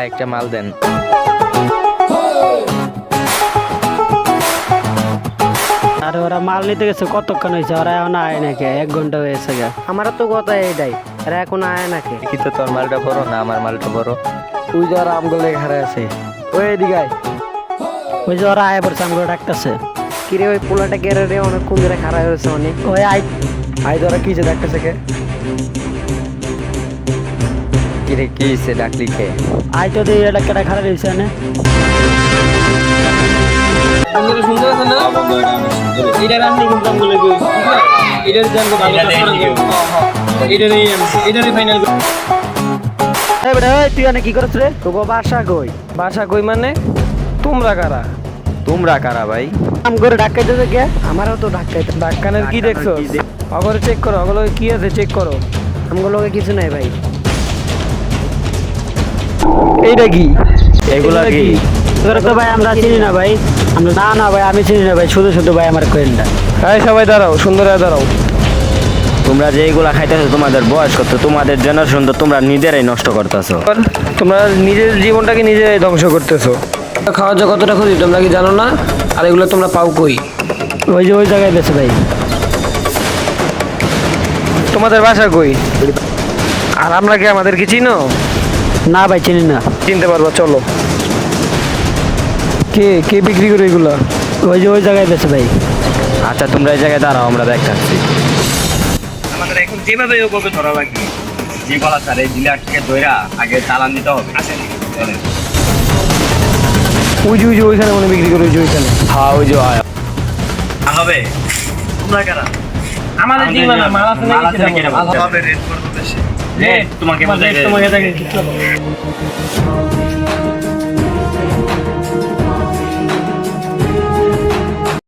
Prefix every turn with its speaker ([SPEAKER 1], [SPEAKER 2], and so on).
[SPEAKER 1] একটা মাল দেন।
[SPEAKER 2] আরে ওরা মাল নিতে গেছে, কতক্ষণ হয়েছে? ওরা এখন আয় নাকি? 1 ঘন্টা হয়েছে গা। আমার তো কথা এইটাই, এরা এখন আয় নাকি?
[SPEAKER 1] কি তো তোর মালটা বড় না আমার মালটা বড়?
[SPEAKER 2] ওই যে ওরা আমগুলো ঘরে আছে, ওই এদিকে আয়। ওই যে ওরা আয় পড়ছে, আমগুলো ডাকতেছে। কিরে ওই পোলাটা গেরে রে, অনেকক্ষণ ধরে খারাপ হয়েছে অনেক। ওই আয় আয়, ধরা কি যে ডাকতেছে কে?
[SPEAKER 1] কিরে কি হইছে ডাকলি কে?
[SPEAKER 2] আয় তো দিয়ে এটা কেটা খারাপ হয়েছে না?
[SPEAKER 3] সুন্দর আছে না? এটা রান্নি কিন্তু আমগুলো কই এটার জানবো ভালো কাজ করে গো। এটারই ফাইনাল।
[SPEAKER 2] এই বেটা, ওই তুই এনে কি করছ রে? তো বাসা কই?
[SPEAKER 3] বাসা কই মানে? তোমরা কারা?
[SPEAKER 1] তোমরা কারা ভাই?
[SPEAKER 2] আম করে ডাকাইতে কে? আমারও তো ডাকাইতে।
[SPEAKER 3] ডাক্কানের কি দেখছো? অগরে চেক করো, অগলো কি আছে চেক করো।
[SPEAKER 2] আমগুলোকে কিছু নাই ভাই।
[SPEAKER 3] এইটা কি?
[SPEAKER 1] এগুলা কি?
[SPEAKER 2] তোরা তো ভাই আমরা চিনি না ভাই। আমরা না না ভাই, আমি চিনি না ভাই, শুধু শুধু ভাই আমার কইল না।
[SPEAKER 3] এই সবাই দাঁড়াও, সুন্দর হয়ে দাঁড়াও।
[SPEAKER 1] তোমরা যে এইগুলা খাইতেছো তোমাদের বয়স কত? তোমাদের জেনারেশন তো তোমরা নিজেরাই নষ্ট করতেছো।
[SPEAKER 3] তোমরা নিজের জীবনটাকে নিজেরাই ধ্বংস করতেছো। খাওয়ার যে কতটা ক্ষতি তোমরা কি জানো না? আর এগুলো তোমরা পাও কই?
[SPEAKER 2] ওই যে ওই জায়গায় বেছে ভাই।
[SPEAKER 3] তোমাদের বাসা কই? আর আমরা কি আমাদের কি চিনো?
[SPEAKER 2] না ভাই চিনি না।
[SPEAKER 3] চিনতে পারবো, চলো। কে কে বিক্রি করে এগুলো?
[SPEAKER 2] ওই যে ওই জায়গায় বেছে ভাই।
[SPEAKER 1] আচ্ছা তোমরা এই জায়গায় দাঁড়াও, আমরা দেখাচ্ছি।
[SPEAKER 4] আমাদের এখন যেভাবে ও করবে ধরা লাগবে, যে বলা স্যার এই ডিলারকে ধইরা আগে চালান দিতে হবে। আসেন চলেন।
[SPEAKER 3] ওই যে ওইখানে মনে বিক্রি করে, ওই যে ওইখানে।
[SPEAKER 1] হ্যাঁ ওই যে
[SPEAKER 4] হবে তোমরা কারা?
[SPEAKER 3] আমাদের জীবন না, মাল আছে
[SPEAKER 4] মাল আছে
[SPEAKER 3] নাকি?
[SPEAKER 4] নাকি? হবে রেড করবো বেশি। তোমাকে বোঝাই রে।
[SPEAKER 3] তোমাকে দেখে